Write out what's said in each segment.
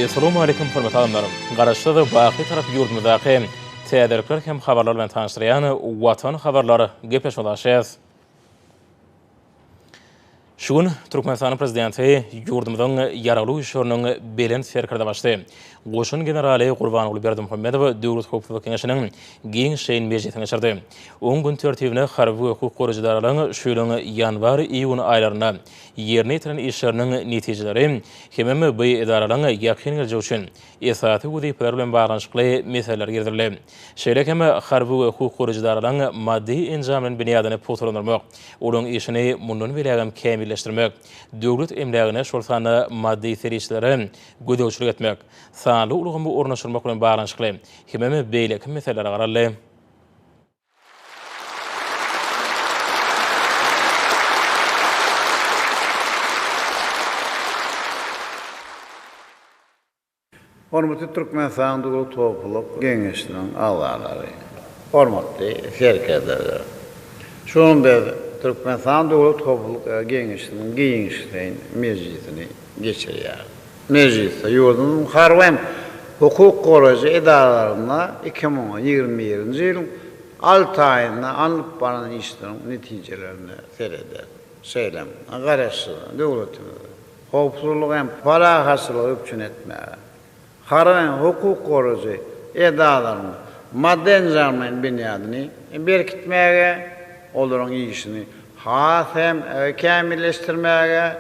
Assalamu alaikum hurmatly adamlarym. Garaşda da baqy tarap ýurdumyzdaky täderlikler hem habarlar bilen tanışdyrýan Watan habarlary gepleşýär. Şugun Türkmenistan prezidenti ýurdumyzyň ýaragly işleriniň belen serkirde başdy. Goşun generali Gurbanuly Berdimuhammedow döwlet hukuk kengeşiniň giň şeýin mejlisine geçirdi. 10 gün tertibine harby hukuk goraýjylaryň şu ýylyň ýanwar-iýun aýlaryna ýerine ýetiren işleriniň netijeleri hem bu edaralaryň ýakyn gelýär üçin esaty wezipler bilen baglanyşykly meseleler girdirildi. Şeýle hem harby hukuk goraýjylaryň maddi enjamynyň biniýadyny potolandyrmak, olaryň işini mundan bilegem kämilleşdirmek, döwlet emlegine şol sany maddi serişleri gödäwçilik etmek, sanly ulgamy ornaşdyrmak bilen baglanyşykly hem beýleki meseleler garaldy. Hormatly Türkmenistan Döwlet Hukuk Geňeşiniň agzalary, hormatly şerkerler. Şonda Türkmenistan Döwlet Hukuk Geňeşiniň giňişleýän mejlisini geçirýär. Mejlis ýurdumyň harby hukuk goraýjy edaralaryna 2021-nji ýylyň 6 aýyna anyp baran işleriň netijelerini sereder. Şeýlem, garaşy döwletimiz howpsuzlyk hem para hasylygy üçin etmäge. Harby hukuk goraýjy edalaryny maddi enjamynyň biniýadyny berkitmäge, olaryň işini hem kämilleşdirmäge,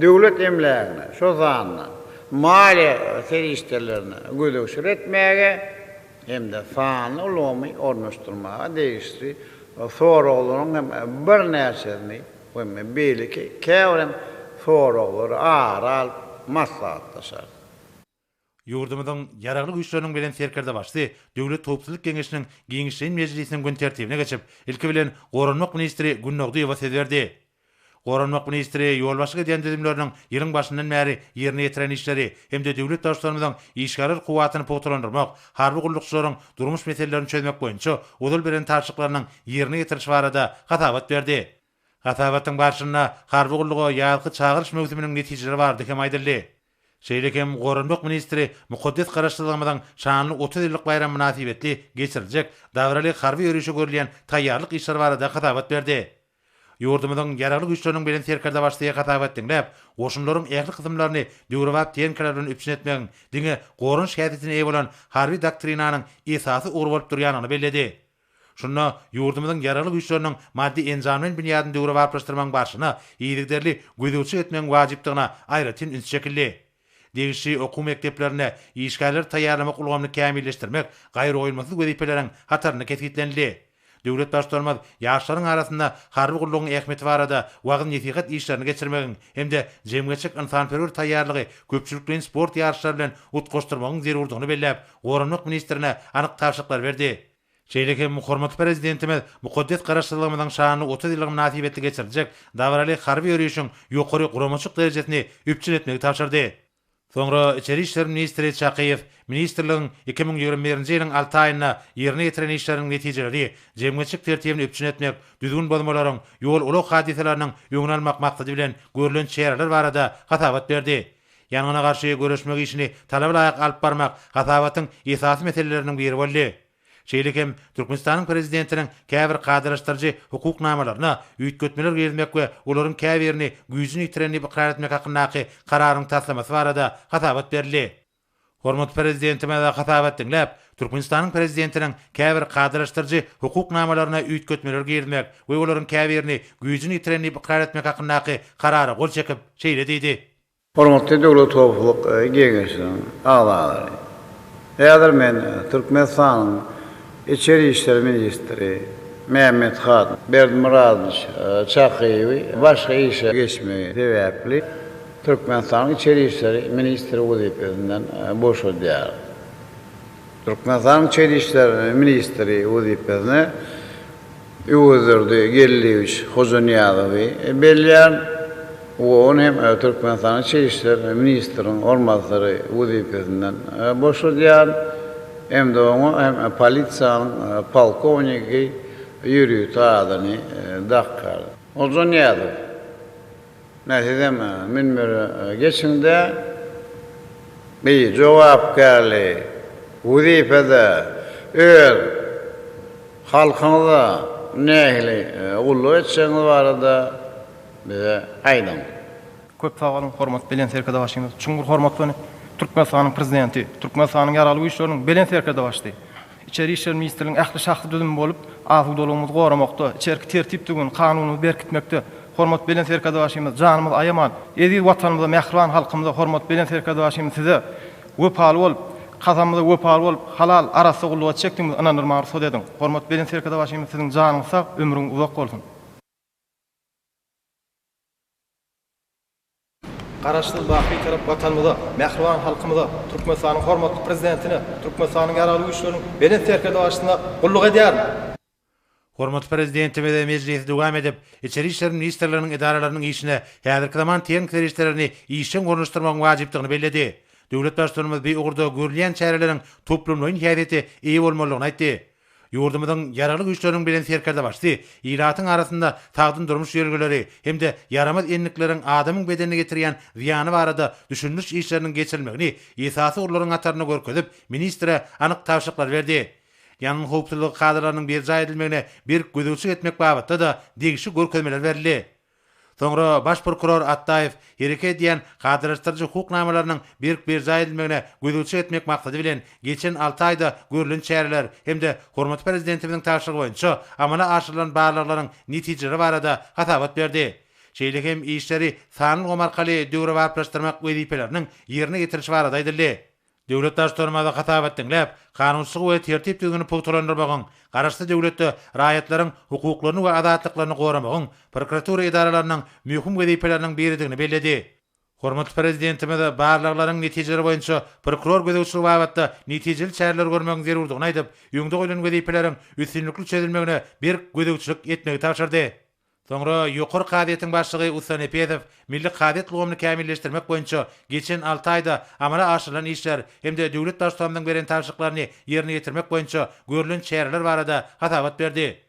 döwlet emlegine, şo zanyna maliýe serişlerine gödäwçilik etmäge hem de sanly ulgamy ornaşdyrmaga degişli soraklaryň bir näçesini we beýleki käwrem soraklary aral maslahatlaşar. Ýurdumyzyň ýaragly güýçleriniň bilen serkirde başdy. Döwlet Hukuk Kengeşiniň giňişleýän mejlisiniň gün tertibine geçip, ilki bilen Goranmak ministri Günnogduýewa söz berdi. Goranmak ministri ýolbaşyk edýän düzümleriniň ýylyň başyndan bäri ýerine ýetiren işleri hem de döwlet daşlarymyzyň işgärler kuwatyny potolandyrmak, harby gullukçylaryň durmuş meselelerini çözmek boýunça udul beren tarşyklarynyň ýerine ýetirişi barada hatabat berdi. Hatabatyň barşyna harby gullugy ýalky çağırış mewsumynyň netijeleri bardy hem aýdyldy. Şeýlekem Goranmak ministri mukaddes garaşdyrylmadan şanly 30 ýyllyk bayram münasibetli geçiriljek dawraly harby ýürüşe görülýän taýýarlyk işleri barada hatabat berdi. Ýurdumyzyň ýaragly güýçleriniň bilen serkirde başlaýan hatabat dinläp, goşunlaryň ähli kızımlaryny döwrewap diýen bilen üpsün etmegi, diňe gorun şähetine eýe bolan harby doktrinanyň esasy ugur bolup durýanyny belledi. Şunda ýurdumyzyň ýaragly güýçleriniň maddi enjamynyň biniýadyny döwrewaplaşdyrmagyň başyna ýygyderli gödäwçilik etmegi wajypdygyna aýratyn üns çekildi. Degişli okuw mekdeplerine işgärler taýýarlamak ulgamyny kämilleşdirmek, gaýry oýulmasy wezipeleriň hataryny kesgitlenildi. Döwlet başlarymyz ýaşlaryň arasynda harby gullugyň ähmeti barada wagyn nesihat işlerini geçirmegiň hem-de jemgyýetçilik insanperwer taýýarlygy köpçülikden sport ýarşlary bilen utgaşdyrmagyň zerurdygyny belläp, Goranmak ministrine anyk tapşyryklar berdi. Şeýlekem hormatly prezidentimiz mukaddes garaşdyrylmadan şany 30 ýyllyk münasibetli geçiriljek dawraly harby ýürüşiň ýokary guramaçyk derejesini üpçün etmegi tapşyrdy. Soňra İçeri işler ministri Çakyýew ministrligiň 2021-nji ýylyň 6 aýyna ýerine ýetiren işleriň netijeleri, jemgyýetçilik tertibini üpçün etmek, düzgün bolmalaryň, ýol ulak hadiseleriniň öňüne almak maksady bilen görülen çäreler barada hatabat berdi. Ýanyna garşy görüşmek işini talaba laýyk alyp barmak hatabatyň esasy meseleleriniň biri boldy. Şeýlekem Türkmenistanyň prezidentiniň käbir gadyraşdyrjy hukuk namalaryna üýtgetmeler gezmek we olaryň käbirini güýjüni ýitirenini ikrar etmek hakyndaky kararyň taslamasy barada hatabat berildi. Hormatly prezidentime de hatabat dinläp, Türkmenistanyň prezidentiniň käbir gadyraşdyrjy hukuk namalaryna üýtgetmeler gezmek we olaryň käbirini güýjüni ýitirenini ikrar etmek hakyndaky karary gol çekip şeýle diýdi. Hormatly Döwlet Hukuk Geňeşiniň agzalary. Häzir men Türkmenistanyň İçeri işler ministri Mehmet Khan Berdimuhammedow Çakyýew başga işe geçmegi sebäpli Türkmenistanyň içeri işleri ministri wezipesinden boşadýar. Türkmenistanyň içeri işler ministri wezipesine ýöwürdi Gelliwich Hozanýazowy belýär. O hem Türkmenistanyň içeri işler ministriniň ormançylary wezipesinden boşadýar. Hem de onu hem polisiýanyň polkowniki ýürüýt adyny dakkar. Hozanýazow Nähedem minmer geçinde bir cevapkarlı vazifede öz halkınıza nehli ullu etşeniz barada bize aydın. Köp sağ olun, hormat bilen serkede başyňyz. Çuňgur hormat bilen Türkmenistanyň prezidenti, Türkmenistanyň ýaraly güýçleriniň bilen serkede başdy. İçeri işler ministrliğinin ähli şahsy düzümi bolup, afuwdolygymyzy goramakda, içerki tertipdigin kanuny berkitmekde. Hormat bilen serkede başyňyz, janymyz aýaman, ezi watanymyza, mähriban halkymyza hormat bilen serkede başyňyz size wepaly bolup, kazamyza wepaly bolup, halal arasy gulluga çekdiňiz ananyrmary söz ediň. Hormat bilen serkede başyňyz, siziň janyňyz sag, ömrüň uzak bolsun. Garaşly baqy tarap watanymyza, mähriban halkymyza, Türkmenistanyň hormatly prezidentine, Türkmenistanyň ýaraly güýçleriniň bilen serkede başyna gulluk edýär. Hormatly prezidentimiz meclisi dowam edip, içeri işler ministrleriniň idaralarynyň işine häzirki zaman teň kerişlerini işin gorunuşdurmak wajypdygyny bellädi. Döwlet başçylygymyz bir ugurda görülýän çäreleriň toplumlaryň häsiýeti iyi bolmalygyny aýtdy. Ýurdumyzyň ýaraly güýçleriniň bilen serkerde başdy. Ýylatyň arasynda tagdyn durmuş ýergileri hemde ýaramaz enlikleriň adamyň bedenine getirýän ziýany barada düşünmüş işleriniň geçirilmegini esasy urlaryň ataryna görkezip ministre anyk tawşyklar berdi. Ýanyň howpsuzlygy kadrlarynyň berja edilmegine bir gözüçük etmek babatda da degişi görkezmeler berildi. Soňra baş prokuror Attaýew hereket edýän kadrlaşdyrjy hukuknamalarynyň berja edilmegine gözüçük etmek maksady bilen geçen 6 aýda görülen çäreler hemde hormatly prezidentimiziň taşlygy boýunça amala aşyrylan barlyklaryň netijeleri barada hatabat berdi. Şeýle hem işleri sanyl gomarkaly döwre barplaşdyrmak wezipeleriniň ýerine getirişi barada aýdyldy. Döwlet başçylarymyza hatabat dinläp, kanunçylyk we tertipdigini pogtalandyrmagyň, garaşly döwletde raýatlaryň hukuklaryny we adatlyklaryny goramagyň prokuratura idaralarynyň möhüm wezipeleriniň biridigini bellädi. Hormatly prezidentimiz barlyklaryň netijeleri boýunça prokuror gözüçligi babatda netijeli çäreler görmegiň zerurdygyny aýdyp, ýöňde goýulan wezipeleriň üstünlikli çözülmegine bir gözüçlük etmegi tapşyrdy. Soňra ýokary kadiýetiň başlygy Usan Epedow milli kadiýet lugamyny kämilleşdirmek boýunça geçen 6 aýda amala aşyrylan işler hemde döwlet başçylarynyň beren taşlyklaryny ýerine getirmek boýunça görülen çäreler barada hatabat berdi.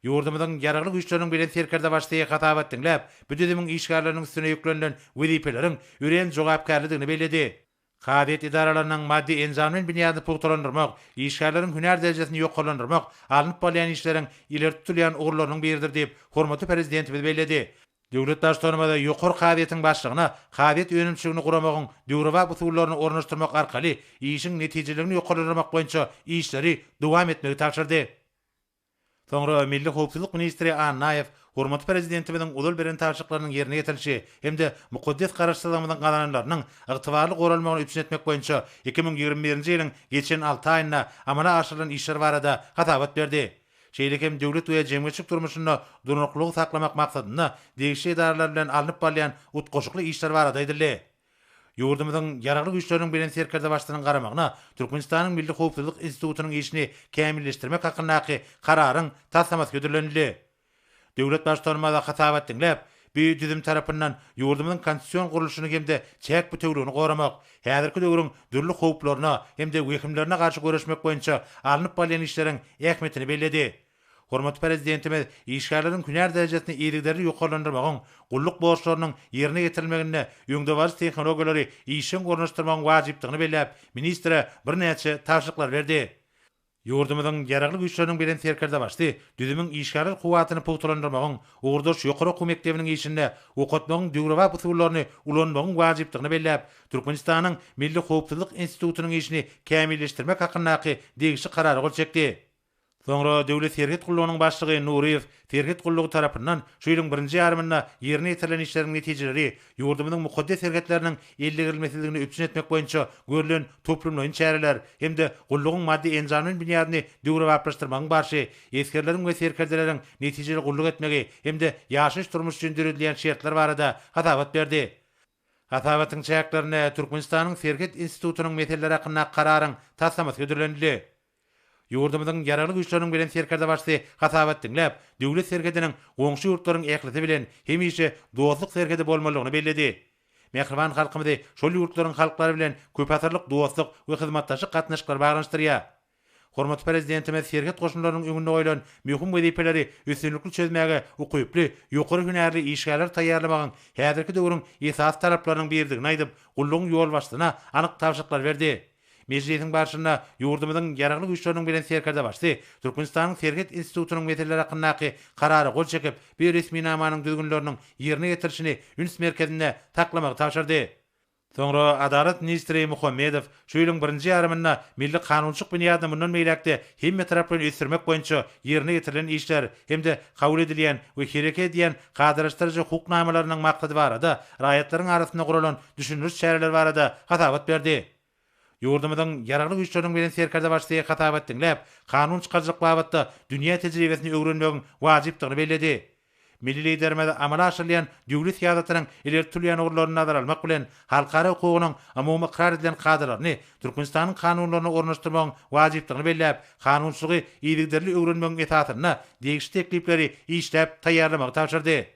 Ýurdumyzyň ýaraly güýçleriniň bilen serkerde başlaýan hatabat dinläp, bu düzümiň işgärleriniň üstüne ýüklenilen wezipeleriň üren jogapkärligini bellädi. Kadiýet idaralarynyň maddi enzamyň binýasyny pogtalandyrmak, işgärleriň hünär derejesini ýoklandyrmak, alınıp bolýan işleriň ileri tutulýan ugurlarynyň biridir diýip hormatly prezidentimiz bellädi. Döwlet başçylarymyza ýokary kadiýetiň başlygyna kadiýet öňümçiligini guramagyň döwre usullaryny ornaşdyrmak arkaly işiň netijelerini ýokarlamak boýunça işleri dowam etmegi tapşyrdy. Soňra Milli Howpsuzlyk ministri Annaýew hormatly prezidentimiziň ulul beren taşlyklarynyň ýerine getirilişi hemde mukaddes garaşdyrmalaryň galananlarynyň ygtybarly goralmagyny üçin etmek boýunça 2021-nji ýylyň geçen 6 aýynda amala aşyrylan işler barada hatabat berdi. Şeýle hem döwlet we jemgyýetçilik durmuşyny durmaklygy saklamak maksadyna degişli idaralar bilen alınıp bolýan utgoşukly işler barada aýdyldy. Ýurdumyzyň ýaraly güýçleriniň bilen serkerde başlaryň garamagyna Türkmenistanyň Milli Howpsuzlyk Institutunyň işini kämilleşdirmek hakyndaky kararyň taslamasy götürildi. Döwlet başçylarymyza hatabat dinläp, bir düzüm tarapyndan ýurdumyzyň konstitusiýon gurulşyny hemde çäk bütewligini goramak, häzirki döwrüň dürli howplaryna hemde wekimlerine garşy görüşmek boýunça alınıp bolýan işleriň ähmiýetini bellädi. Hormatly prezidentimiz işgärleriň hünär derejesini ýerlikleri ýokarlandyrmagyň, gulluk borçlarynyň ýerine getirilmegine ýöňde bar tehnologiýalary işin gorunuşdurmagyň wajypdygyny belläp, ministre bir näçe taşlyklar berdi. Ýurdumyzyň ýaraly güýçleriniň bilen serkerde başdy. Düzümiň işgärler kuwatyny pogtalandyrmagyň, ugurdaş ýokary okuw mekdebiniň işinde okutmagyň döwre usullaryny ulanmagyň wajypdygyny belläp, Türkmenistanyň Milli Howpsuzlyk Institutunyň işini kämilleşdirmek hakyndaky degişli karary gol çekdi. Soňra döwlet serket gullugynyň başlygy Nuriýew serket gullugy tarapyndan şu ýylyň 1-nji ýarymynda ýerine getirilen işleriň netijeleri ýurdumyzyň mukaddes serketleriniň ellegirilmesligini üçin etmek boýunça görülen toplumlaryň çäreler hemde gullugyň maddi enzamyň binýasyny döwre barplaşdyrmagyň barşy eskerleriň we serketleriň netijeli gulluk etmegi hemde ýaşaş turmuş üçin düredilýän şertler barada hatabat berdi. Hatabatyň çäklerini Türkmenistanyň Serket Institutunyň meselleri hakynda kararyň taslamasy götürildi. Ýurdumyzyň ýaraly güýçleriniň bilen serkerde başly hatabat dinläp, döwlet serkediniň goňşy ýurtlaryň ählisi bilen hemişe dostlyk serkede bolmalygyny bellädi. Mähriban halkymyzy şol ýurtlaryň halklary bilen köp asyrlyk dostlyk we hyzmatdaşyk gatnaşyklary baglanyşdyrýar. Hormat prezidentimiz şirket goşunlarynyň öňünde goýulan möhüm wezipeleri üstünlükli çözmäge ukyply, ýokary hünärli işgärler taýýarlamagyň häzirki döwrüň esas talaplarynyň birdigini aýdyp, gulluň ýol başlygyna anyk tawşyklar berdi. Meclisiň başynda ýurdumyzyň ýaraglyk güýçleriniň bilen serkerde başdy. Türkmenistanyň Serket institutynyň meselleri hakyndaky karary gol çekip, bir resmi namanyň düzgünleriniň ýerine getirişini üns merkezinde taklamagy tapşyrdy. Soňra Adalet ministri Muhammedow şu ýylyň 1-nji ýarymynda milli kanunçylyk bünýadyny mundan meýlekde hemme taraplardan ösdürmek boýunça ýerine getirilen işler hemde kabul edilýän we hereket edýän gadyraşdyrjy hukuknamalarynyň maksady barada raýatlaryň arasynda guralan düşünürüç çäreler barada hatabat berdi. Ýurdumyzyň ýaraglyk güýçleriniň bilen serkerde başlaýan hatabat dinläp, kanun çykarjyk babatda dünýä tejribesini öwrenmegiň wajypdygyny bellädi. Milli lidermede amala aşyrlayan döwlet ýazatynyň ileri türlüýän urlaryny nazara almak bilen halkara hukugynyň umumy ikrar edilen kadrarny Türkmenistanyň kanunlaryna ornaşdyrmagyň wajypdygyny belläp, kanunçylygy ýygyderli öwrenmegiň esatyna degişli teklipleri işläp taýýarlamagy tapşyrdy.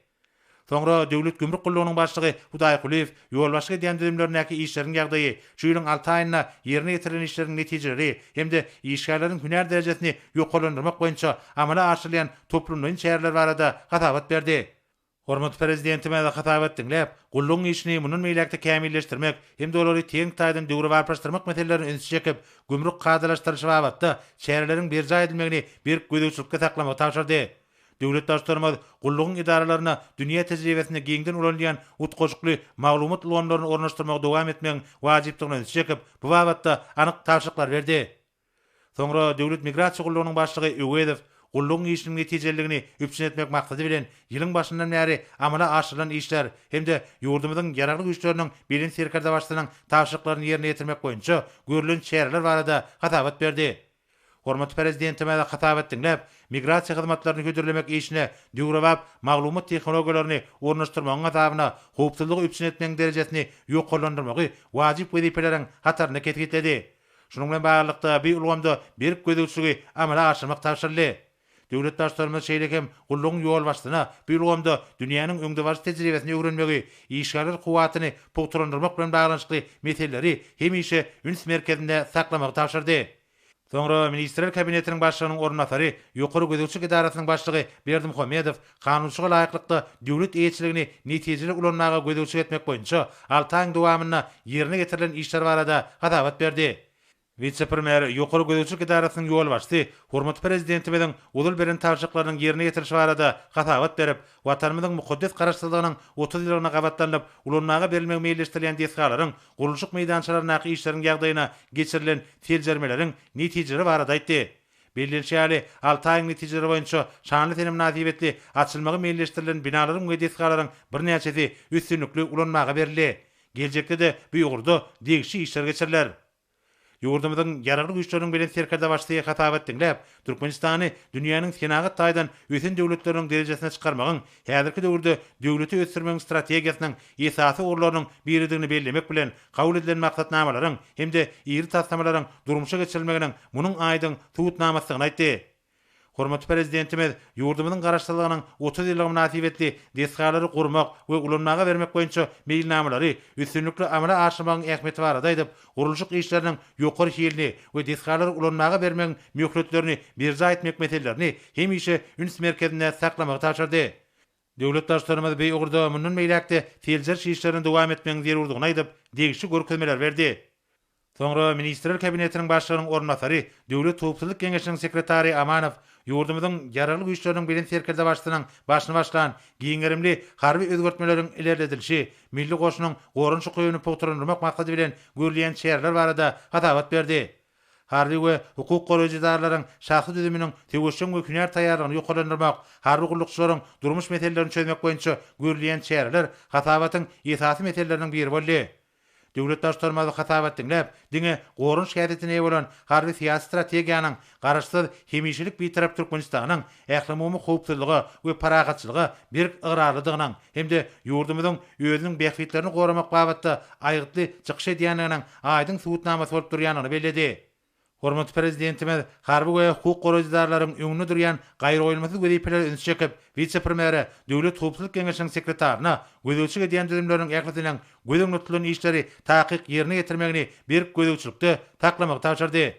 Soňra döwlet gümrük gullugynyň başlygy Hudaý Kuliýew ýol başga edýän düzümlerindäki işleriň ýagdaýy, şu ýylyň 6 aýynda ýerine getirilen işleriň netijeleri hemde işgärleriň hünär derejesini ýokarlandyrmak boýunça amala aşyrlayan toplumlaryň çäreler barada hatabat berdi. Hormat prezidentime de hatabat dinläp, gulluň işini munun meýlekde kämilleşdirmek hemde olary teň taýdan döwre barpaşdyrmak meselelerini öňe çekip, gümrük gadylaşdyryş babatda çäreleriň berja edilmegini bir gödäwçilikde taklamagy tapşyrdy. Döwlet daşlarymyz gullugyň idaralaryna dünýä tejribesinde giňden ulanýan utgoşukly maglumat ulanylaryny ornaşdyrmagy dowam etmegiň wajypdygyny çekip, bu babatda anyk tawşyklar berdi. Soňra döwlet migrasiýa gullugynyň başlygy Öwedow gullugyň işiniň netijeligini üpsün etmek maksady bilen ýylyň başyndan bäri amala aşyrylan işler hemde ýurdumyzyň ýaraglyk güýçleriniň bilen serkerde başlanan tawşyklaryny ýerine getirmek boýunça görülen çäreler barada hatabat berdi. Hormat prezidentime de hatabat dinläp, migrasiýa hyzmatlaryny hödürlemek işine döwrebap maglumat tehnologiýalaryny ornaşdyrmagyň azabyna howpsuzlygy üpsün etmegiň derejesini ýokarlandyrmagy wajyp wezipeleriň hataryna ketgitdi. Şunun bilen baglanykda bir ulgamda bir gödäwçiligi amala aşyrmak tapşyryldy. Döwlet daşlarymyz şeýlekem gullugyň ýol başlygyna bir ulgamda dünýäniň öňde bar tejribesini öwrenmegi, işgärler kuwatyny pogturandyrmak bilen baglanşykly meseleleri hemişe üns merkezinde saklamagy tapşyrdy. Soňra Ministrler Kabinetiniň başlygynyň ornatary, ýokary gödäwçilik idarasynyň başlygy Berdim Muhammedow kanunçylyga laýyklykda döwlet eýetçiligini netijeli ulanmaga gödäwçilik etmek boýunça 6 aýyň dowamyna ýerine getirilen işler barada hatabat berdi. Vice-premier ýokary gödäwçilik idarasynyň ýol başçysy hormat prezidentimiň ulul beren tawşyklarynyň ýerine getirişi barada hatabat berip, watanymyzyň mukaddes garaşdyrlygynyň 30 ýylyna gabatlanlyp ulanmaga berilmegi meýilleşdirilen desgalaryň gurulşyk meýdançalarynyň işleriň ýagdaýyna geçirilen teljermeleriň netijeleri barada aýtdy. Belirşäli 6 aýyň netijeleri boýunça şanly tenim nasibetli açylmagy meýilleşdirilen binalaryň we desgalaryň birnäçesi üstünlükli ulanmaga berildi. Geljekde de bu ýurda degişli işler geçiriler. Ýurdumyzyň ýaraglyk güýçleriniň bilen serkerde başlaýan hatabat dinläp, Türkmenistany dünýäniň senagat taýdan ösen döwletleriniň derejesine çykarmagyň, häzirki döwürde döwleti ösdürmegiň strategiýasynyň esasy urlarynyň biridigini bellemek bilen kabul edilen maksatnamalaryň hemde ýeri taslamalaryň durmuşa geçirilmeginiň munyň aýdyň subutnamasyny aýtdy. Hormat prezidentimiz ýurdumyzyň garaşdyrlygynyň 30 ýyllyk münasibetli desgalary gurmak we ulanmaga bermek boýunça meýilnamalary üstünlükli amala aşyrmagyň ähmiýeti barada aýdyp, gurulşyk işleriniň ýokary şeýlini we desgalary ulanmaga bermegiň möhletlerini berja etmek meselelerini hemişe üns merkezinde saklamagy tapşyrdy. Döwlet daşlarymyz beý ugurda mundan meýlekde teljer işlerini dowam etmegiň zerurdygyny aýdyp, degişli görkezmeler berdi. Soňra Ministrler Kabinetiniň başlygynyň ornatary, Döwlet Howpsuzlyk Geňeşiniň sekretary Amanow ýurdumyzyň ýaraglyk güýçleriniň bilen serkerde başlyny başlan giňerimli harby özgertmeleriň ilerledilişi, milli goşunyň gorunçy goýuny pogturandyrmak maksady bilen görülen çäreler barada hatabat berdi. Harby we hukuk goraýjylaryň şahsy düzüminiň tegeşen we hünär taýýarlygyny ýokarlandyrmak, harby gullukçylaryň durmuş meselelerini çözmek boýunça görülen çäreler hatabatyň esasy meselelerining biri boldy. Döwlet daşlarymyz hatabat dinläp, diňe gorunç hädetine bolan harby siýasy strategiýanyň garaşsyz hemişilik bir tarap Türkmenistanyň ählimumy howpsuzlygy we paragatçylygy bir ýgrarlydygynyň hemde ýurdumyzyň özüniň bähfitlerini goramak babatda aýgytly çykyş edýänliginiň aýdyň subutnamasy bolup durýanyny bellädi. Hormat prezidentimiz harby we hukuk goraýjylaryň öňünde durýan gaýry-oýulmasy wezipeler öňe çekip, vice-premieri Döwlet Howpsuzlyk Geňeşiniň sekretaryna gödäwçilik edýän düzümleriň ähliýetinden gödäňletilen işleri taýyk ýerine getirmegini bir gödäwçilikde taklamagy tapşyrdy.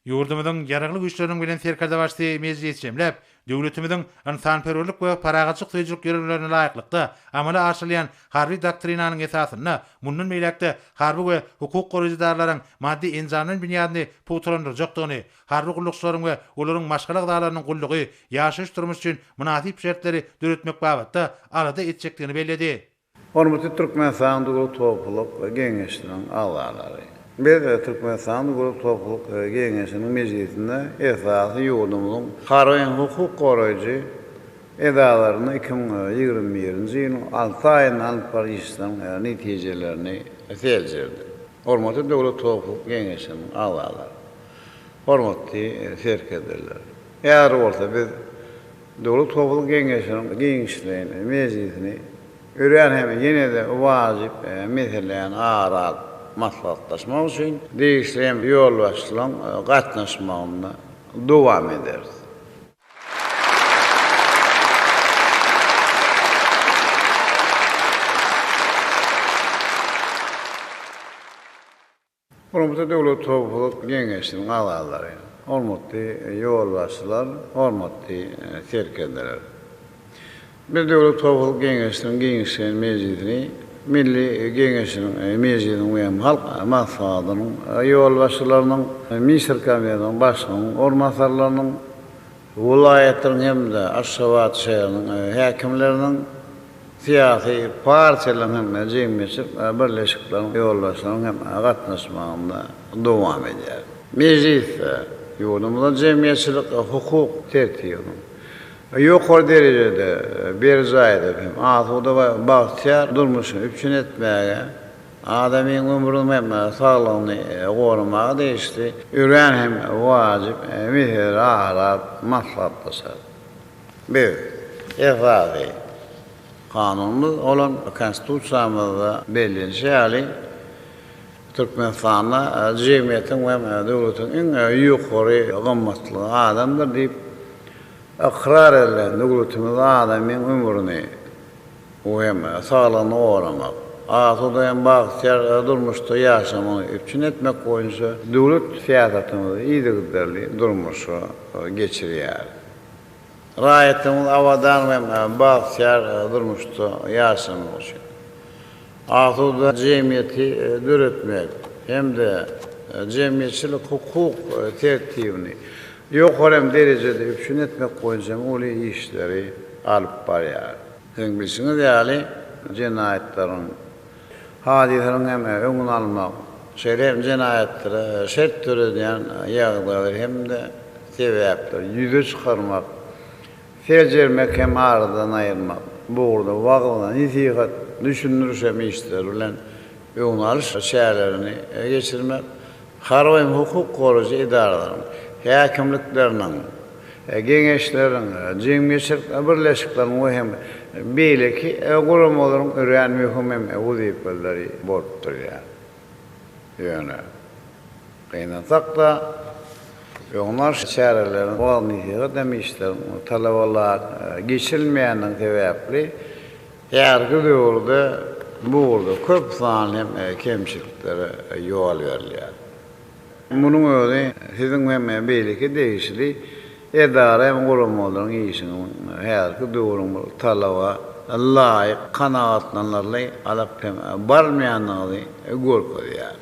Yurdumyzyň ýaragly güýçleriniň bilen serkerde başly mejlis jemläp, döwletimiziň insanperwerlik we paragaçyk tejrübe görevlerine laýyklykda amala aşylýan harby doktrinanyň esasyna mundan meýlekde harby we hukuk goraýjydarlaryň maddi enzamynyň binýadyny puturlandyrjakdygyny, harby gullukçylaryň we olaryň maşgala gydalarynyň gullugy, ýaşaş durmuş üçin munasyp şertleri döretmek babatda arada etjekdigini bellädi. Hormatly Türkmenistan Döwlet Topluluk Geňeşiniň agzalary. Biz Türkmenistan Döwlet Topluluk Geňeşiniň mejlisinde esasy ýurdumyzyň harby hukuk goraýjy edalaryny 2021-nji ýylyň 6 aýyna alyp barýyşyň netijelerini seljerdi. Hormatly Döwlet Topluluk Geňeşiniň agzalary. Hormatly serkerderler. Eger bolsa biz Döwlet Topluluk Geňeşiniň mejlisini ören hem ýene-de wajyp meselen aral maslahatlaşmak üçin değişleyen yol başlayan gatnaşmagyna dowam ederiz. Hormatly Döwlet Topluluk Geňeşiniň agzalary, hormatly ýolbaşçylar, hormatly serkerler. Biz Döwlet Topluluk Geňeşiniň Geňeşen mejlisini Milli Geňeşiniň mejlisiniň we halk maslahatynyň ýolbaşçylarynyň, ministr kabinetining başlygynyň, ormandarlarynyň, vilayatyň hemde Aşgabat şäheriniň häkimleriniň, siyasi partiýalaryň hem jemgyýetçilik birleşikleriň ýolbaşçylarynyň hem gatnaşmagyna dowam eder. Mejlis ýurdumyzda jemgyýetçilik hukuk tertibiň ýokary derejede berjaýda hem asuda we bagtyar durmuşy üçin etmäge, adamyň ömrüni hem saglygyny gorumaga değişdi. Ören hem wajyp meher arap maslahatlaşar. Bir, efadi kanunlu olan konstitusiýamyzda belirlenýär. Türkmenistanda jemgyýetiň we döwletiň iň ýokary gymmatly adamdyr diýip akrar edilen döwletimiz adamyň ömrüni hem saglygyny goramak, asuda hem bagtyar durmuşda ýaşamany üçin etmek boýunça döwlet fiýatymyzy ýygyderli durmuşa geçirýär. Raýatyň awadan hem bagtyar durmuşda ýaşamak üçin asuda jemgyýeti döretmek hemde jemgyýetçilik hukuk tertibini ýokary derejede üçin etmek boýunça uly işleri alyp barýar. Siz bilsiňiz ýaly jenaýetlaryň hadiselerin hem öňüni almak, şerem jenaýetlere şert töreden ýagdaýlar hemde sebäpler ýüze çykarmak, ferjermek hem aradan aýyrmak, burada wagtdan nisihat düşündürüşem işler bilen öňüni alyş şäherlerini geçirmek, harby hukuk goraýjy edaralaryň häkimlikleriniň, geňeşleriň, jemgyýetçilik birleşikleriň hem beýleki guramalaryň ören möhüm hem wazifeleri bolup durýar. Ýöne gynasakda öňler şäherleriň wagtyny demişler, talabalar geçirilmeýäniň sebäpli ýargy döwürde burada köp sanly kemçiliklere ýol berilýär. Munuň özi siziň hem beýleki değişli edara hem guramalaryň işiniň häzirki döwrüň talaba laýyk kanagatlanarly alyp hem barmaýanyny görkezýär.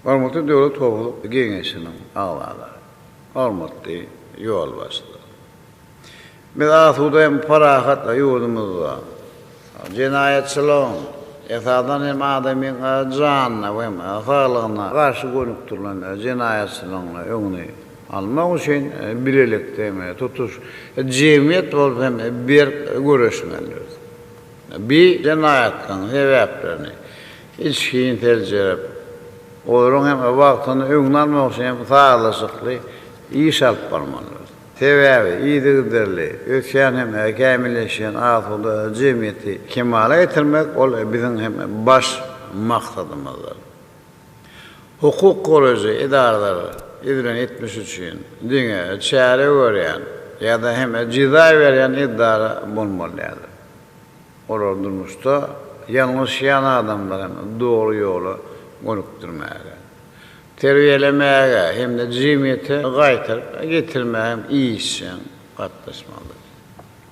Hormatly Döwlet Topluluk Geňeşiniň agzalary, hormatly ýolbaşçylar. Biz asuda hem parahat ýurdumyzda jenaýetçilik esadan hem adamyň janyna we saglygyna garşy gönükdirilen jenaýetçiligiň öňüni almak üçin bilelikde tutuş jemgyýet bolup hem bir göreşmenler. Bir jenaýetlaryň sebäplerini hiç kiň terjerip, olaryň hem wagtyny öňüne almak üçin saglyşykly iş alyp barmaly. Sebäbi ýygyderli, ökýän hem kämilleşen asuda jemgyýeti kemale getirmek ol biziň hem baş maksadymyzdyr. Hukuk goraýjy edaralary idren etmiş üçin diňe çäre görýän ýa-da hem jiza berýän edara bolmalydyr. Olar durmuşda ýalňyş ýan adamlar hem dogry ýola gönükdirmäli. terbiyelemeye hem de cemiyete qaytarıp getirmeye hem işin katlaşmalı.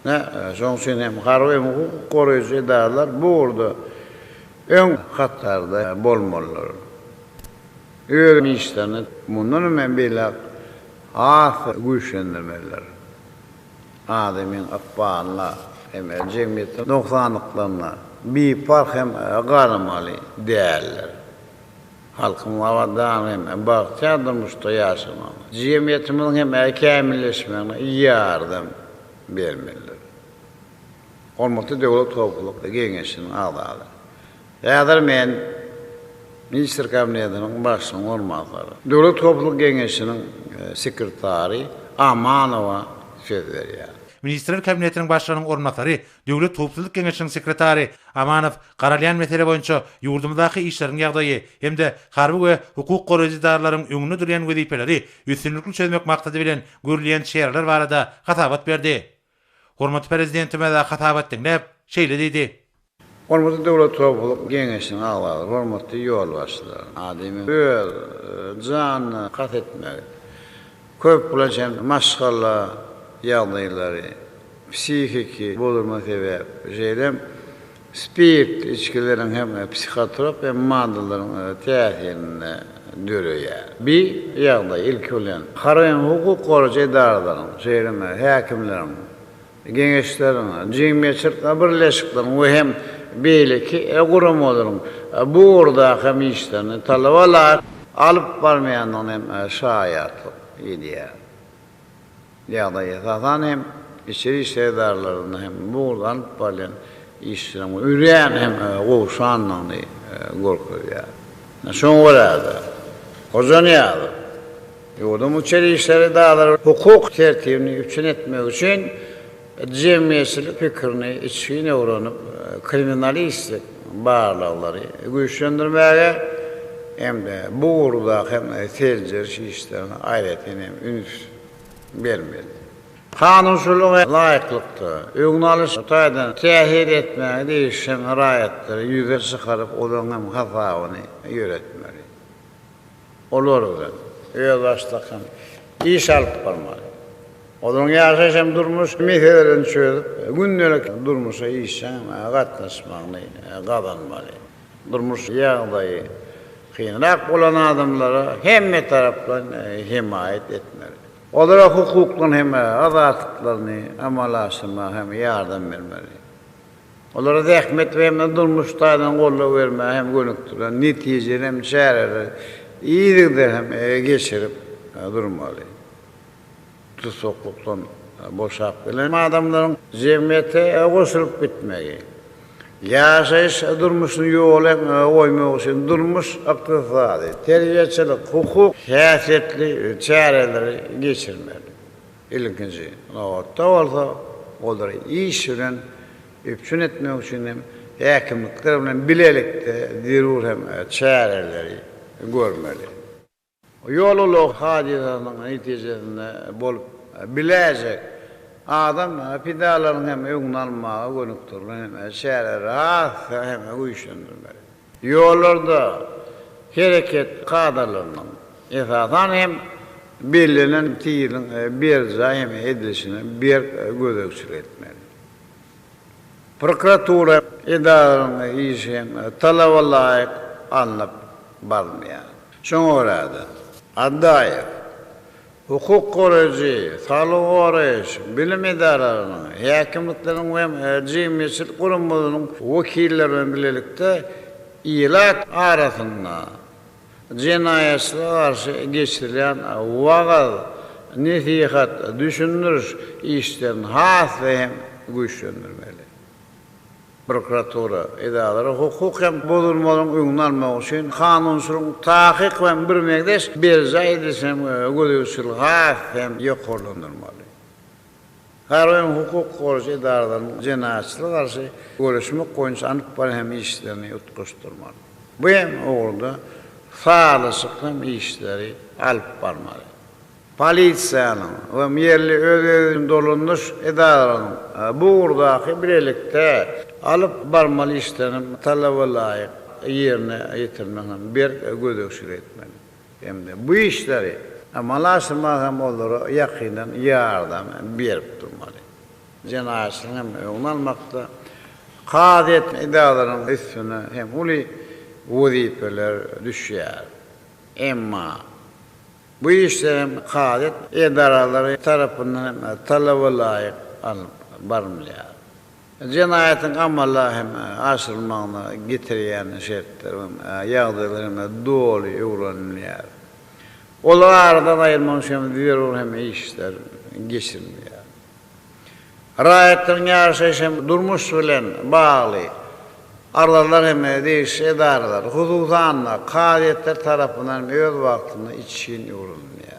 Ne? Son için hem harbi hem hukuk koruyucu idareler burada ön katlarda bolmalılar. Öyle işlerini bundan ben bile ağır güçlendirmeliler. Ademin akbanla hem cemiyetin noksanlıklarına bir park hem garamalı değerler. Halkın lavadan hem bakçadırmışta yaşamalı. Cemiyetimin hem kamilleşmene yardım vermeliler. Olmakta devlet toplulukta gençliğinin ağları. Yağdır men Minister Kabineti'nin başkanı olmakları. Devlet topluluk gençliğinin sekreteri Amanova söz veriyor. Ministrler Kabinetinin başkanının ornatary, Döwlet Topçuluk Geňeşiniň sekretary Amanow garalýan mesele boýunça ýurdumyzdaky işleriň ýagdaýy hemde harby we hukuk goraýjy idaralaryň öňüne durýan wezipeleri üstünlükli çözmek maksady bilen görülýän şeýerler barada hatabat berdi. Hormatly prezidentime de hatabat diňläp şeýle diýdi. Hormatly döwlet topluluk geňeşiniň agzary, hormatly ýolbaşçylar, adamy böl jany kat etmek. Köp bulan maşgalla ýagdaýlary, psihiki bolurma sebäp, jeýlem spirt içkileriň hem psikotrop hem maddalaryň täsirini dörüýär. Bir ýagdaý ilki bilen haraýan hukuk goraýjy idaralaryň, jeýlem häkimleriň, geňeşleriň, jemgyýetçilik birleşikleriň we hem beýleki guramalaryň bu urda hem işlerini talabalar alyp barmaýanyň hem şaýatlyk edýär. Ýagdaý esasan hem içeri işledarlaryny hem buradan balan işlerini üreýän hem gowşanlygy gorkuýar. Şoň bolady. Ozanýar. Ýurdum içeri işledarlar hukuk tertibini üçin etmek üçin cemiyetçilik fikrini içine uranyp kriminalistlik barlaglary güýçlendirmäge hem de bu urda hem tercih işlerini aýratyn hem üns bermeli. Kanunçuluğa laýyklykdy, öňnalyş taýdan tähir etmäge değişen raýatları ýüze çykaryp olaryň hasabyny ýöretmeli. Olardan ýa-da iş alyp barmaly. Olaryň ýaşaşam durmuş meselelerini çözüp gündelik durmuşa işe gatnaşmagyny gazanmaly. Durmuş ýagdaýy kynrak bolan adamlara hemme tarapdan himayet etmeli. Olara hukuklan hem azatlıklarını amalaştırma hem yardım vermeli. Olara zahmet ve hem durmuşlardan kolla verme hem gönüktüren neticeler hem çareler iyilikler hem geçirip durmalı. Tutukluktan boşak bilen adamların cemiyete koşulup bitmeyi. Yaşayış durmuşun yolu oymak için durmuş iktisadi, terbiyecilik, hukuk, siyasetli çareleri geçirmeli. İlkinci, navatta olsa onları iyi süren, üpsün etmek için hem hakimlikler bilen bilelikte dirur hem çareleri görmeli. Yoluluk hadisanın neticesinde bolup bilecek adam pidaların hem öňünalmagy gönükdirlen hem şäher rahat hem güýçlendirmeli. Ýollarda hereket kadrlarynyň esasan hem belirlenen tiýirin bir jaýym edilişine bir gödökçülük etmeli. Prokuratura idaralarının işi hem talabalar anlap barmaýar. Şoň orada Adaýew hukuk goraýjy, sağlyk goraýjy, bilim idaralarının, häkimlikleriň we jemgyýetçilik guramlarynyň wekilleri bilen birlikde ilat arasynda jenaýatçylara garşy geçirilen wagaz, nesihat, düşündürüş işlerini has we hem güýçlendirmeli. Prokuratura idaraları hukuk hem bozulmadan öňünalmak üçin kanunçylyk tahqiq we bir megdeş berja edilýän gödökçülük hem ýokurlandyrmaly. Her hem hukuk goraýjy idaralaryň jenaýatçylyk garşy görüşmek goýunça anyk bar hem işlerini ýutguşdyrmaly. Bu hem orada sağlyk hem işleri alyp barmaly. Polisiýanyň we yerli özüň dolandyş idaralarının bu urdaky birlikde alyp barmaly işlerini talabalar ýerine ýetirmegen bir gödökçülük etmeli. hem de bu işleri amalaştırmak hem olur yakinen yardım berip durmalı. Cenazesini hem almakta kaadet idaların üstüne hem uli vazifeler düşer. Emma bu işlerin kaadet idaraları tarafından talaba layık alınıp barınmıyor. Cenayetin amalla hem aşırılmağına getiriyen şertler, yağdırlarına doğru uğranmıyor. Olar aradan ayırmamış hem diyor hem işler geçirmiyor. Rahatın yarışı hem durmuş bilen bağlı. Aralar hem değiş edarlar, hudutanla, kadiyetler tarafından öz vaktinde için uğranmıyor.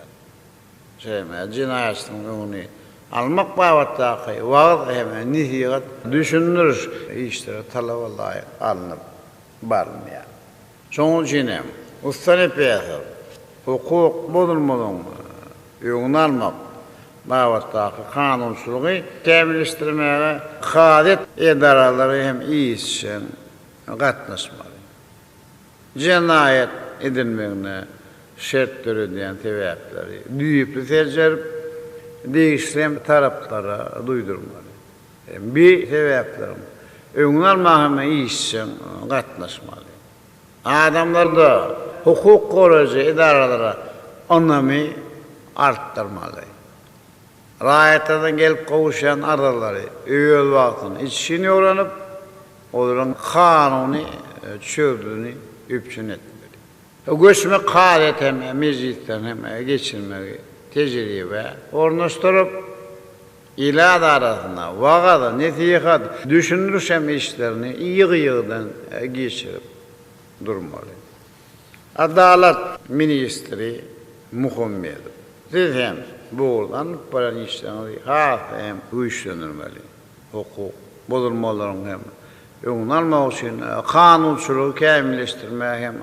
Cinayetin onu almak bağıttaki vaat hem nihiyat düşünülür işleri talaba layık alınıp barınmıyor. Son için hem ustane peyser, hukuk bozulmadan almak bağıttaki kanunsuzluğu temizleştirmeye kadet idaraları hem iyi için katlaşmalı. Cinayet edilmekine şartları diyen sebepleri düyüplü tecerrüp değiştiren taraflara duydurmalı. Bir sebeplerim önler mahkeme için katlaşmalı. Adamlar da hukuk korucu idaralara anlamı arttırmalı. Rahatlardan gelip kavuşan adaları öğül vaktini içini öğrenip onların kanuni çözdüğünü üpçün etmeli. Göçme kaadet hem meclisten hem geçirmeyi tecrübe ornaştırıp ilad arasında vagada netihat düşünürüşem işlerini yığdan geçirip durmalı. Adalet Ministri Muhammed sizem buradan para işlerini hem uyuşlanırmalı. Hukuk bozulmaların hem önlenmek için kanunsuzluğu kamilleştirmeye hem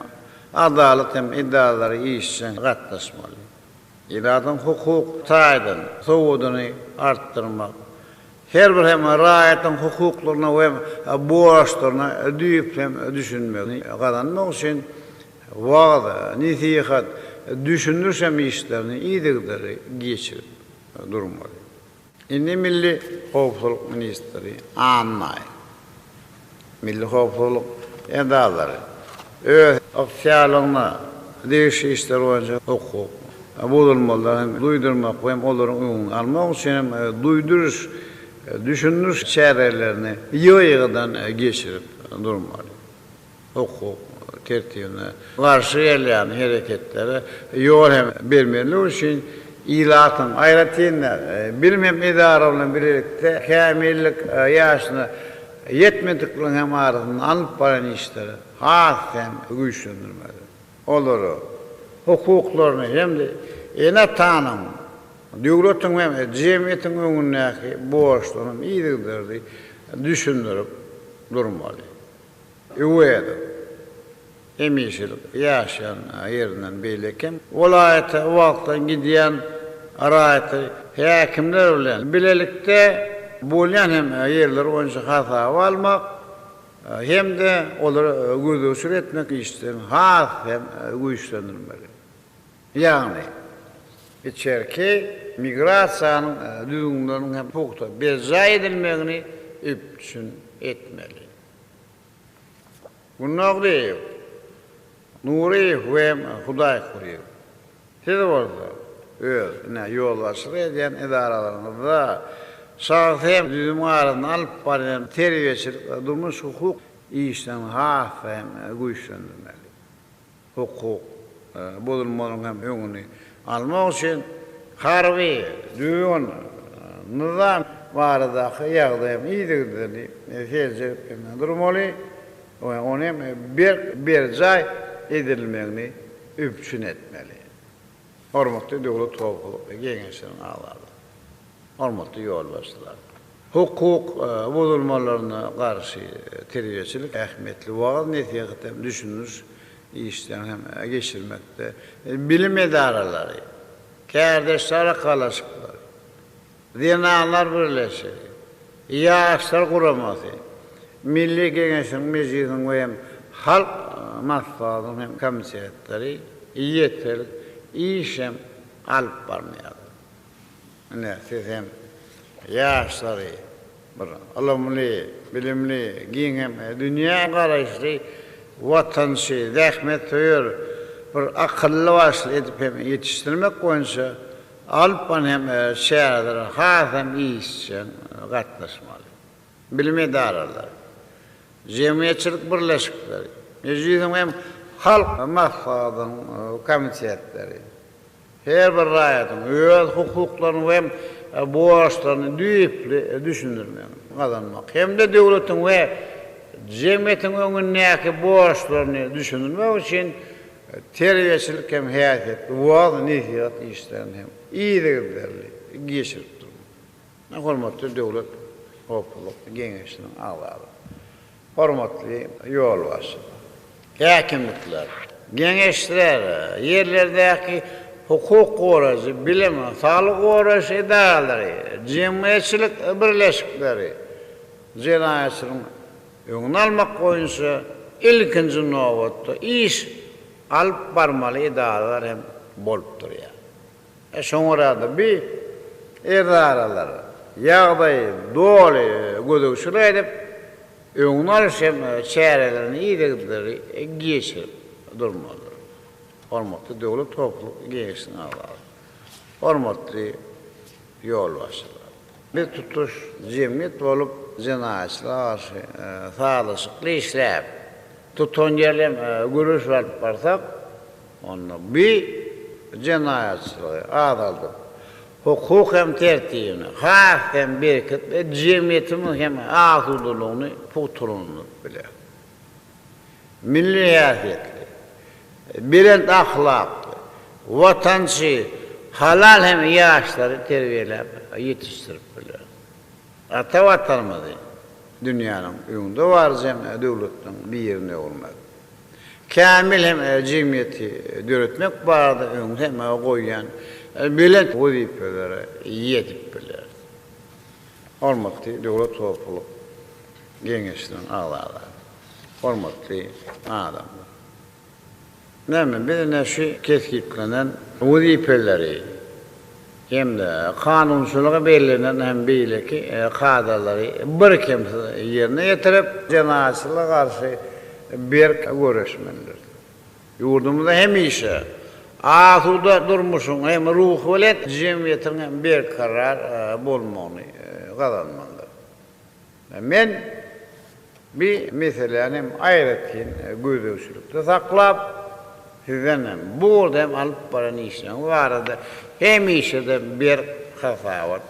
adalet hem iddiaları işten katlaşmalı. İladın hukuk taydan soğudunu arttırmak. Her bir hem rahatın hukuklarına ve borçlarına düyüp hem düşünmek. Kazanmak için vaada, netihat düşünürsem işlerini iyilikleri geçirip durmalı. İndi Milli Kovsuluk Ministeri anlayın. Milli Kovsuluk edaları öz ofisiyalına değişik işler olacak hukuk. Bozulmalar hem duydurmak hem onların uyumunu almak için hem duyduruş, düşünürüş çarelerini yığıdan geçirip durmalı. Hukuk tertibine karşı gelen hareketleri yol hem vermeli için ilatın ayrıtıyla bilmem idaralarla birlikte kamillik yaşına yetmediklerinin hem arasında alıp varan işleri hasem güçlendirmeli. Olur hukuklarını hem de ene tanım devletin hem cemiyetin önündeki borçlarını iyilikleri düşündürüp durmalı. Evet. Emişilik yaşayan yerinden beyleken vilayete vaktan gidiyen arayete hakimler bilen bilelikte bulayan hem yerler onca hata almak hem de onları güdüsür etmek isteyen hem güçlendirmeli. Yani içerki migrasyanın düğünlerinin hem hukukta beza edilmekini üpçün etmeli. Bunlar değil. Nuri hem Huday kuruyor. Siz orada yolbaşlığı eden idaralarında sağ hem düzüm arasında alıp varılan terbiyecilik durmuş hukuk işten hem güçlendirmeli. Hukuk bozulmanın hem önünü almak için harbi, düğün, nizam varadaki yağda hem iyiliklerini tercih durmalı. Onu hem bir cay edilmekini üpçün etmeli. Hormatlı devlet topluluğu gençlerin ağlardı. Hormatlı yolbaşçılar. Hukuk bozulmalarına karşı terbiyecilik ahmetli vaat netihatem düşünür işten hem geçirmekte. Bilim idaraları, kardeşler akalaşıkları, dinalar birleşir, yaşlar kuraması, milli gençlerin meclisin ve hem halk masfalının hem komisyetleri yeterlik işem alıp barmaýar. Ne sizem yaşları bir alamly, bilimli, giňem dünýä garaşly watanşy zähmet töýür bir akıllı başlı edip hem yetiştirmek boýunça alıp hem şäherler hasam işçen gatnaşmaly. Bilime daralar. Jemgyýetçilik birleşikleri. Mejlisden hem halk maslahatyň komitetleri. Her bir raýatyň öz hukuklaryny hem borçlaryny düýpli düşündirmek, kazanmak. Hem de döwletiň we jemgyýetiň öňündäki borçlaryny düşündirmek üçin terbiýeçilik hem häsiýet, wagt nesihat işlerini hem iýdiglerli geçirip durmak. Hormatly döwlet hopuluk geňeşiniň agzary. Hormatly ýolbaşçylar, häkimlikler, geňeşler, ýerlerdäki hukuk goraşy, bilim, saglyk goraşy idaralary, jemgyýetçilik birleşikleri, jenaýatçylygyň öňüne almak boýunça ilkinji nowatda iş alyp barmaly idaralar hem bolup durýar. Şoňrada bir idaralar ýagdaýy doly gödökçülük edip öňüne alyş hem çärelerini iýdigleri geçirip durmaly. Hormatly döwlet topluluk geňeşiniň agzary. Hormatly ýolbaşçylar. Bir tutuş jemgyýet bolup jenaýatçylar saglyşykly işläp tutan ýerlem görüş alyp barsak, onda bir jenaýatçylygy adaldyk, hukuk hem tertibini, hak hem bereket ve jemgyýetimiň hem azudylygyny puturunyp biler. Milli häsiýetli, bilend ahlakly, watançy, halal hem ýaşlary terbiýelep ýetişdirip biler. Ata watanymyzy dünýäniň öňünde barjam döwletiniň bir ýerine bolmak. Kamil hem jemgyýeti döretmek barada öňüne hem goýýan bilen wazifeleri ýetip biler. Hormatly döwlet topluluk geňeşiniň agzary. Hormatly adamlar. Näme birine şu keskiplenen wazifeleri hem de kanunçylygy belirlenen hem beýleki kadrlary bir kimse ýerine ýetirip jenaýatçylyga garşy bir görüşmenler. Ýurdumyzda hemişe asuda durmuşyň hem ruh bilen jemgyýetiň hem bir karar bolmagyny gazanmalydyr. Men bir meseleni aýratyn gözdöwçülükde saklap sizden burada hem alıp baran işlerini varada hemişe de bir hasawat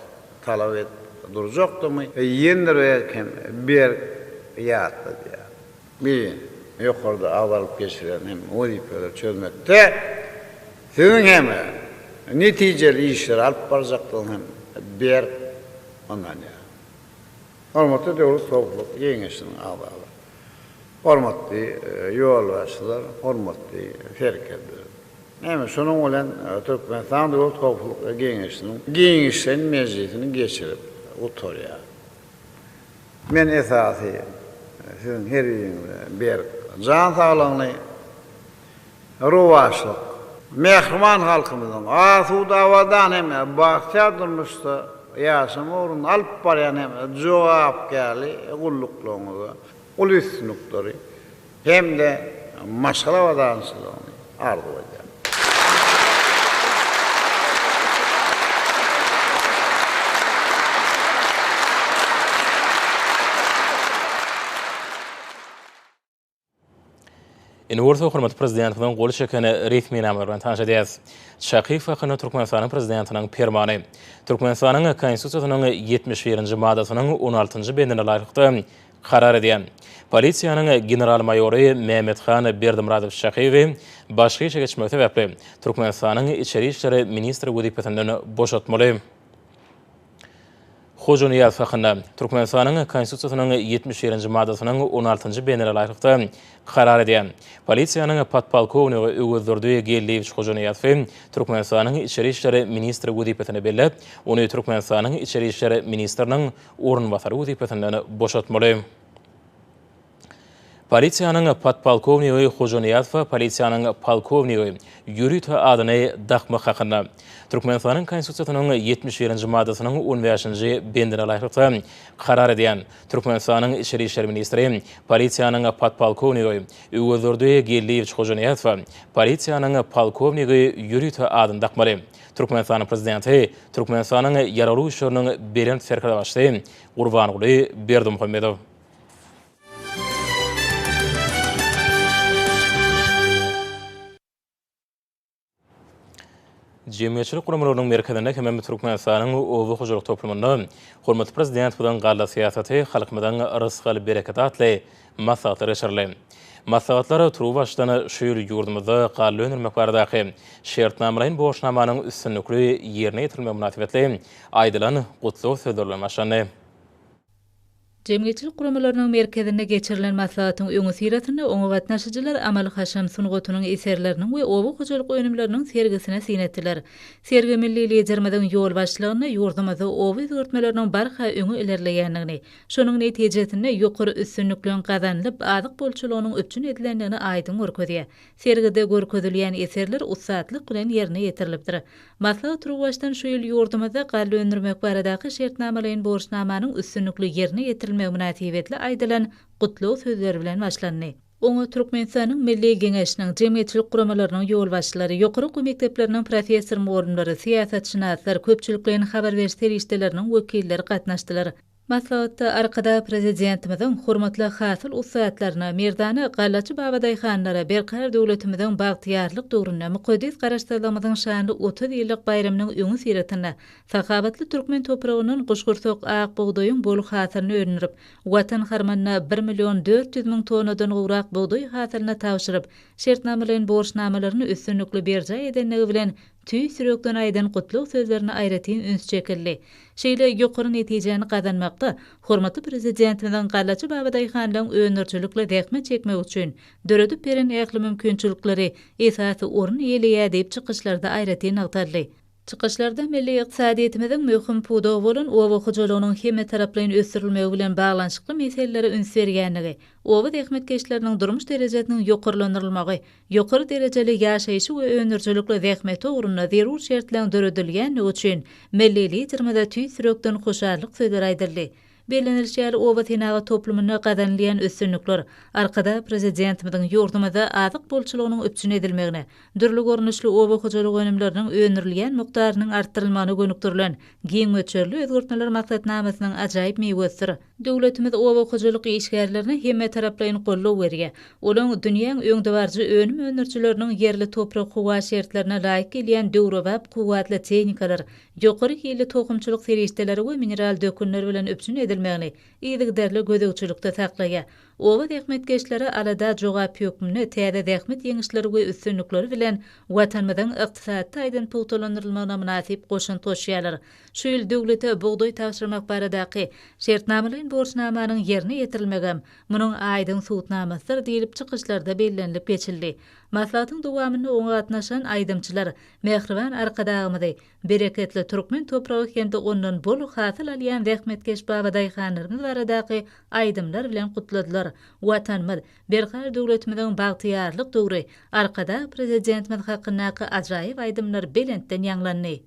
talap et duracakdı mı? Yendirerken bir yattı diye. Bir yukarıda alıp geçiren hem vazifeler çözmekte sizin hem neticeli işler alıp baracaktığın hem bir ondan ya. Hormatly döwlet topluluk geňeşiniň agzary. Hormatly ýolbaşçylar, hormatly herketler. Näme şonuň bilen Türkmenistan döwlet topluluk geňeşiniň geňişen mejlisini geçirip oturýar. Men esasy sizin her ýeriniňde bir jan saglygyny, ruhwaşlyk, mehriman halkymyzyň asuda awadan hem bahçe durmuşda ýaşama uruny alyp barýan hem jogapkärli gulluklugyňyza ulysnukdary hem de maşala wadançylygyny arzu edýär. Inursa hormat prezidentining goly çekene resmi nämer bilen tanış edýäs. Şakyp Hakyny Türkmenistanyň prezidentiniň permany. Türkmenistanyň konstitusiýasynyň 71-nji maddasynyň 16-njy bendine laýykda karar edýän. Polisiýanyň general maýory Mehmethan Berdimuradow Şakypy başga işe geçmek sebäpli Türkmenistanyň içeri işleri ministri wezipetinden boşatmaly. Hojoniyat Hakyny Türkmenistanyň konstitusiýasynyň 71-nji maddasynyň 16-njy bendine laýykda karar edýän. Polisiýanyň podpolkownigy Öwürdürdi Geldiýewiç Hojoniyatowy Türkmenistanyň içeri işleri ministri wezipetine bellep, ony Türkmenistanyň içeri işleri ministriniň orunbasary wezipetinden boşatmaly. Polisiyanın podpolkovniği Xojaniyatov polisiyanın polkovniği Yuri adyny daqma haqında. Türkmenistan'ın konstitusiyasynyň 71-nji maddasynyň 15-nji bendine laýykly karar edýän Türkmenistan'ın içeri işler ministri polisiýanyň podpolkovniği Uwazurdy Geldiýew Xojaniyatov polisiýanyň polkovniği Yuri adyny daqmaly. Türkmenistan'ın prezidenti Türkmenistan'ın yaralı işleriniň beren serkerde başly Gurbanuly Berdimuhammedow. Cemiyetçilik kurumlarynyň merkezinde hemem Türkmenistanyň owy hojalyk toplumyny hormatly prezident bilen galla siýasaty halkymyň rızkyly bereket atly maslahatlar geçirli. Maslahatlar turu başlany şu ýyl ýurdumyzda galla öňürmek baradaky şertnamalaryň boşnamanyň üstünlikli ýerine ýetirilmegi münasibetli aýdylan gutlaw sözlerler başlany. Cemiyetçilik kurumlarynyň merkezinde geçirilen maslahatyň öňü siratynda oňa gatnaşyjylar Amal Haşam Sungutynyň eserleriniň we owy hojalyk önümleriniň sergisine sinetdiler. Sergi milli liderimiň ýol başlygyny ýurdumyzda owy öwretmeleriniň barha öňü ilerleýändigini, şonuň netijesinde ýokary üstünliklen gazanylyp adyk bolçulugynyň öpçün edilendigini aýdym görkezýär. Sergide görkezilýän eserler ussatlyk bilen ýerine ýetirilipdir. Maslahat turwaşdan şu ýyl ýurdumyzda galla öňürmek baradaky şertnamalaryň borçnamanyň üstünlikli ýerine ýetirilmegi münasibetli aýdylan gutlaw sözler bilen başlandy. Oňa Türkmenistanyň Milli Geňeşiniň cemiyetçilik guramalynyň ýol başçylary, ýokary mekdepleriniň professor mowlumlary, siýasatçylar, köpçüliklerin habar beriş terişdeleriniň wekilleri gatnaşdylar. Maslahatda arkada prezidentimiziň hormatly hasyl ussatlaryna, merdany gallaçy Babaday hanlara, berkar döwletimiziň bagtyarlyk döwrüne, muqaddes garaşdyrmamyzyň şanly 30 ýyllyk bayramynyň öňü siratynda, sakabatly türkmen topragynyň guşgurtok ak buğdaýyň boluq hasylyny öňürip, watan harmanyna 1.400.000 tonadan gowrak buğdaý hasylyna tawşyryp, şertnamalaryň borçnamalaryny üstünlikli berja edendigi bilen tüy sürökden aýdan gutlaw sözlerini aýratyn üns çekildi. Şeýle ýokary netijeni gazanmakda hormatly prezidentimiň gallaçy Babaday hanlaryň öňürçilikle dähmet çekmek üçin döredip beren ähli mümkinçilikleri esasy orun ýeleýär diýip çykyşlarda aýratyn agtardy. Çykyşlarda milli ykdysadyýetimiziň möhüm pudaw bolan owa hojalygynyň hemme taraplaryň ösdirilmegi bilen baglanşykly meselelere üns berýändigi, owa dähmetkeşleriniň durmuş derejesiniň ýokarlandyrylmagy, ýokary derejeli ýaşaýyşy we öňürçilikli dähmet ugruna zerur şertler döredilýän üçin milli liderimize tüý sürökden hoşarlyk sözler aýdyldy. Belenilşär owa tenaga toplumyna gazanylýan üstünlikler arkada prezidentimiň ýurdumyzda azyk bolçulugynyň öpçün edilmegine, dürli görnüşli owa hojalyk önümleriniň öňürilýän mukdarynyň artdyrylmagyna gönükdirilen giň möçerli özgörtmeler maksatnamasynyň ajaýyp meýwesdir. Döwletimiz owa hojalyk işgärlerini hemme taraplaryň gollaw berýär. Olaň dünýäň öňde barjy önüm öňürçileriniň yerli toprak howa şertlerine laýyk gelýän döwrewap kuwatly tehnikalar, ýokary hili tohumçylyk serişdeleri we mineral dökünleri bilen öpçün edilmegini ýygyderli gödөгçülükde saklaýar. Owa dähmetkeşleri alada jogap ýokmyny täze dähmet ýeňişleri we üstünlikleri bilen watanymyzyň ykdysady aýdan pugtalandyrylmagyna münasip goşun toşýarlar. Şu ýyl döwlete buğdaý tawşyrmak baradaky şertnamalaryň borçnamanyň ýerine ýetirilmegi munyň aýdyn suwtnamasydyr diýilip çykyşlarda bellenilip geçildi. Maslahatyň dowamyny oňa gatnaşan aýdymçylar mehriban arkadagymyzy bereketli türkmen topragy hemde ondan boluq hasyl alýan dähmetkeş Babaday hanlaryň baradaky aýdymlar bilen gutladylar. Watanymyz, berkar döwletimiziň bagtyarlyk döwri arkada prezidentimiz hakynaky ajaýyp aýdymlar belentden ýanglandy.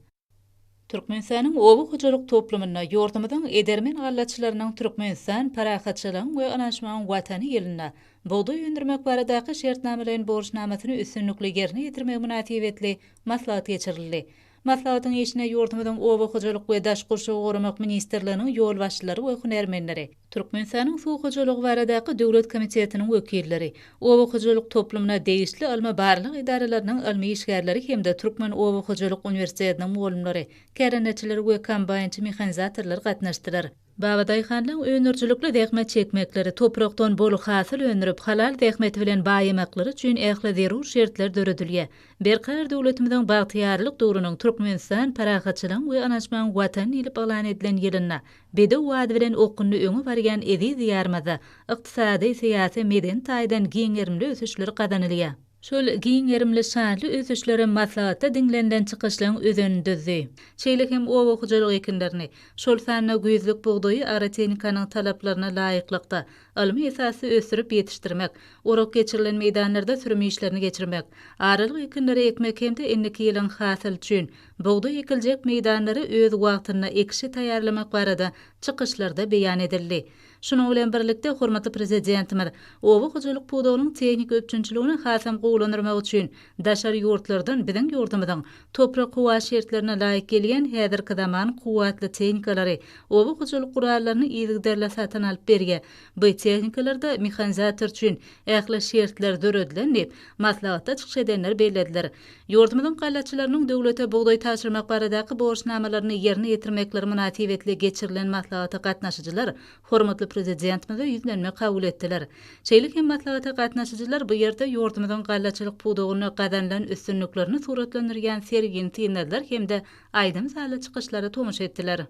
Türkmenistanyň owy hojalyk toplumyna ýordamyň edermen gallaçylarynyň Türkmenistan parahatçylygyň we anaşmagyň watany ýylyna buğdaý öňürmek baradaky şertnamalaryň borçnamasyny üstünlikli ýerine ýetirmek münasibetli maslahat geçirildi. Maslahatyň işine ýurdumyň owa hojalyk we daş gurşagy goramak ministrliginiň ýol başçylary we hunermenleri, Türkmenistanyň suw hojalygy baradaky döwlet komitetiniň wekilleri, owa hojalyk toplumyna degişli alma barlyk idaralarynyň ilmi işgärleri hemde Türkmen owa hojalyk universitetiniň mowlumlary, kärenetçiler we kombaýnçy mehanizatorlar gatnaşdylar. Babaday hanlaryň öňürçilikli dähmet çekmekleri toprakdan boluq hasyl öňürüp halal dähmet bilen baýamakları üçin ähli zerur şertler döredilýär. Berkar döwletimiziň bagtyarlyk döwrüniň Türkmenistan parahatçylygyň we anaşmagyň watan ýylyp alan edilen ýylynda bedew wady bilen okunny öňe barýan edi ýarmada ykdysady, syýasy, meden taýdan giň erimli ösüşleri gazanylýar. Şol giň erimli şanly özüşlere maslahatda dinlenden çıkışlaryň özüni düzdi. Şeýle hem owa hojalyk ekinlerini, şol sanna güýzlük buğdoýy agrotenikanyň talaplaryna laýyklykda almy esasy ösürip ýetişdirmek, orak geçirilen meýdanlarda sürüm işlerini geçirmek, aralyk ekinleri ekmek hem-de enniki ýylyň hasyl üçin buğdoýy ekiljek meýdanlary öz wagtyna ekşi taýýarlamak barada çykyşlarda beýan edildi. Şunu bilen birlikde hormatly prezidentimiz owa hojalyk buğdogynyň tehnik öpçünçiligini hasam gowlanyrmak üçin daşary ýurtlardan biziň ýurdumyzyň toprak howa şertlerine laýyk gelýän häzirki zaman kuwatly tehnikalary owa hojalyk gurallaryny ýygyderle satan alyp berýär. Bu tehnikalarda mehanizator üçin ähli şertler döredilen diýip maslahatda çykyş edenler bellädiler. Ýurdumyzyň gallaçylarynyň döwlete buğdoý taşyrmak baradaky borçnamalaryny ýerine ýetirmekleri münasibetli geçirilen maslahatda gatnaşyjylar hormatly prezidentimize ýüzlenme kabul etdiler. Şeýle hem maslahatda gatnaşyjylar bu ýerde ýurdumyzyň gallaçylyk buğdogyny gadanlan üstünlüklerini suratlandyrýan sergini tiýindiler hem-de aýdym sala çykyşlary tomuş etdiler.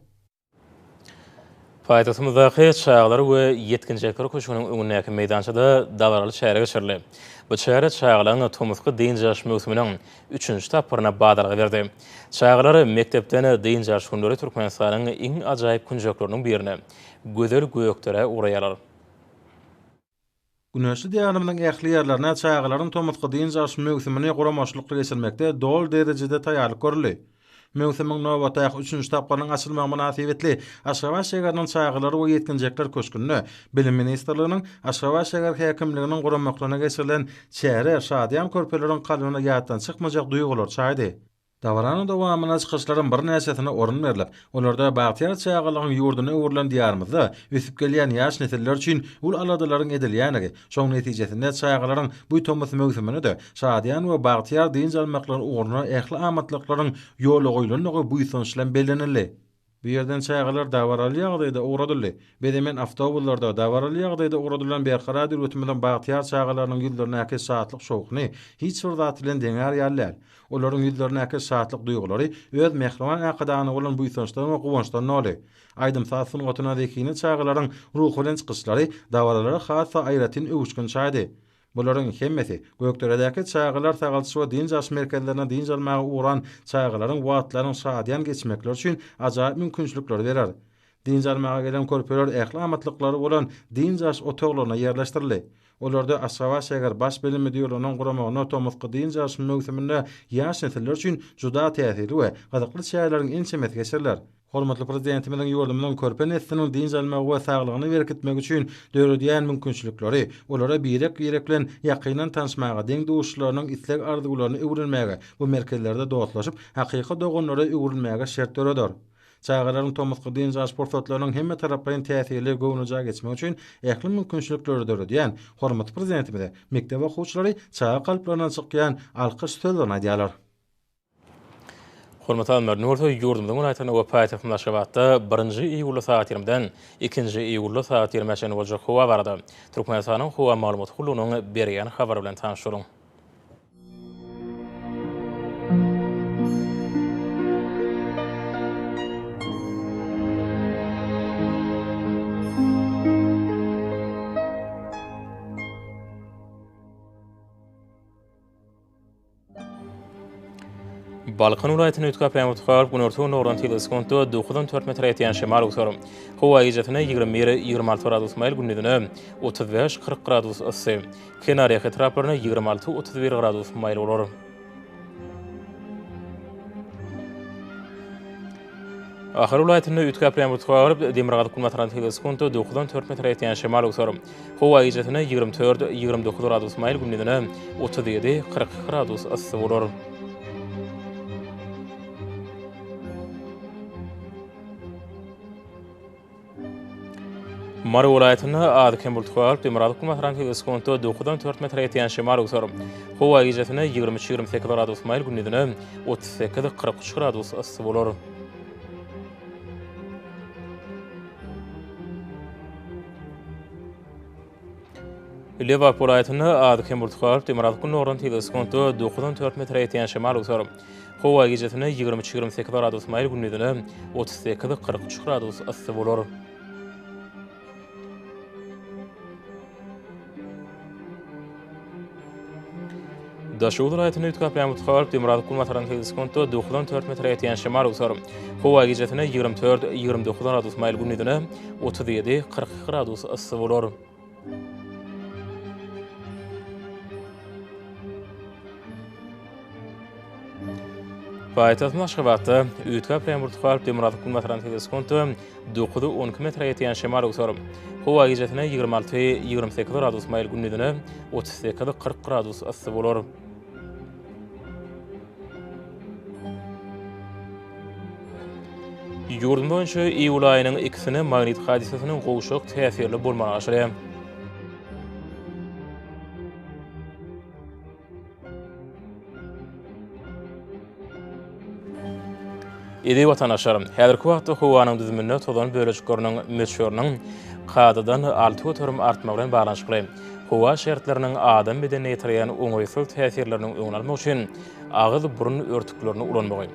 Paýtagtymyzdaky çağlar we ýetkinjekler köşeginiň öňündäki meýdançada dawaraly şäherge geçirildi. Bu şäher çağlaryň tomusky deň jaş mövsüminiň 3-nji taparyna badarga berdi. Çağlar mekdepden deň jaş günleri Türkmenistanyň iň ajaýyp günjekleriniň birini gözel göýekdere uraýarlar. Güneşli diýarymyň ähli ýerlerine çağlaryň tomusky deň jaş mövsümini guramaşlykly geçirmekde dol derejede taýýarlyk görüldi. Mövsümiň nowatda 3-nji taparynyň açylmagy münasibetli Aşgabat şäheriniň çağlary we ýetkinjekler köşkünde Bilim ministrliginiň Aşgabat şäher häkimliginiň guramaklygyna geçirilen çäre şadyan körpeleriň kalbyna ýatdan çykmajak duýgular çaýdy. Dawaranyň dowamyna çykyşlaryň bir näçesine orun berilip, olarda Bagtyar çağlaryň ýurduny öwrülen diýarymyzda ösüp gelýän ýaş nesiller üçin ul aladalaryň edilýänigi, şoň netijesinde çağlaryň bu tomus mövsümini de şadyan we Bagtyar diň jalmaklaryň uğruna ähli amatlyklaryň ýoly goýulanyny bu ýysançlan bellenildi. Bu ýerden çağlar dawaraly ýagdaýda uğradyldy. Bedemen awtobuslarda dawaraly ýagdaýda uğradylan berqarar ötümden Bagtyar çağlarynyň ýyllaryndaky saatlyk şowkuny hiç bir zat bilen deňär ýaller. Olaryň ýyllaryndaky saatlyk duýgulary öz mehriban akydany bolan bu ýysançdan we guwançdan noly. Aýdym saatsyň gotuna dekini çağlaryň ruhy bilen çykyşlary dawaralary hassa aýratyn öwüşgün çaýdy. Bularyň hemmesi gökderedäki çağlar tagalçy we deň jaş merkezlerine deň jalmagy uğran çağlaryň wagtlaryň şadyan geçmekler üçin ajaýyp mümkinçilikler berer. Deň jalmaga gelen körpeler ähli amatlyklary bolan deň jaş otoglaryna ýerleşdirildi. Olarda Aşgabat şäher baş bilim müdürlüğünün guramagyna tomusky deň jaş mövsüminde ýaş nesiller üçin juda täsirli we gazykly şäherleriň ençemet geçirler. Hormatly prezidentimiň ýurdumynyň körpe nesliniň deň jalmagy we saglygyny berkitmek üçin döredýän mümkinçilikleri, olara birek bilen ýakynan tanışmaga, deň duşlarynyň isleg arzularyny öwrenmäge, bu merkezlerde dowatlaşyp hakyky dogonlara öwrenmäge şert döredýär. Çağlaryň tomusky deň jaş forsatlarynyň hemme taraplaryň täsirli gowunaja geçmek üçin ähli mümkinçilikleri döredýän hormatly prezidentimize mektep okuwçylary çağa kalplaryna çykýan alkyş sözlerini aýdýarlar. Hormatly alymlar, Nurta ýurdumyň aýtany we paýtagtyň Aşgabatda 1-nji iýulda saat 20-den 2-nji iýulda saat 20-de boljak howa barada Türkmenistanyň howa maglumat gulunyň berýän habary bilen tanışyryň. Balkan vilayatynyň Ütkap ýa-da Günorta Nowran teleskopda 9-4 metr ýetýän şemal uçar. Howa ýejetine 20-26 gradus maýl gündüzine 35-40 gradus ysy. Kenariýa etraplaryna 26-31 gradus maýl bolar. Ahir vilayatynyň Ütkap ýa-da Demirgazyk Günorta teleskopda 9-4 metr ýetýän şemal uçar. Howa ýejetine 24-29 gradus maýl gündüzine 37-40 gradus ysy bolar. Mary vilayatyny Adykem bultwar Demirgazyk Günorta teleskopda 9-4 metr ýetýän şemal uçar. Howa ýejetine 23-28 gradus maýl gündüzine 38-43 gradus ysy bolar. Lewap vilayatyny Adykem bultwar Demirgazyk Günorta teleskopda 9-4 metr ýetýän şemal uçar. Howa ýejetine 23-28 gradus maýl gündüzine 38-43 gradus ysy bolar. Daşuğdur ayetini ütkaplayan mutkalp Demurad Kulmataran teleskonto 94 metre etiyen şemar utar. Hova gecetine 24-29 gradus mayl günnüdüne 37-40 gradus ısı olur. Payitahtın Aşgabatda ütkaplayan mutkalp Demurad Kulmataran teleskonto 9-12 metre etiyen şemar utar. Hova gecetine 26-28 gradus mayl günnüdüne 38-40 gradus ısı olur. Yurdum boyunca iyul ayının ikisine magnit hadisesinin qoğuşuq təsirli bolmağı aşırı. Edi vatandaşlarım, häzirki wagtda howanın düzümünde todan bölejiklerinin meşhurunun qadadan 6 oturum artmagy bilen baglanyşykly. Howa şertlerinin adam bedenine ýetirýän oňaýsyl täsirleriniň öňalmak üçin agyz burun örtüklerini ulanmagy.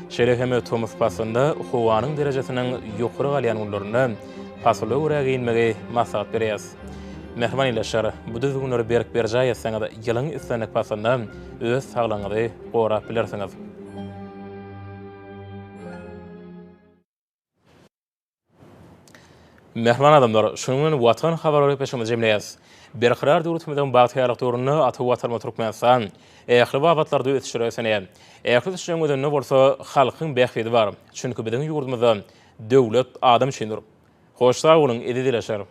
Şereheme Thomas pasında howanyň derejesiniň ýokary galýan ularyny pasly öräge inmegi maslahat berýär. Mehman ileşer, bu düzgünleri berip berjäýe saňa da ýylyň islenek pasında öz saglaňyzy gorap bilersiňiz. Mehman adamlar, şunun watan habarlary peşimize jemleýär. Berqarar döwletimiziň bagtýarlyk döwrüne aty watarma Türkmenistan, ähli wabatlarda ötüşýär. Ähli ötüşýän ne bolsa halkyň bähbedi bar. Çünki biziň ýurdumyzda döwlet adam üçindir. Hoş sag bolun, edi dileşer.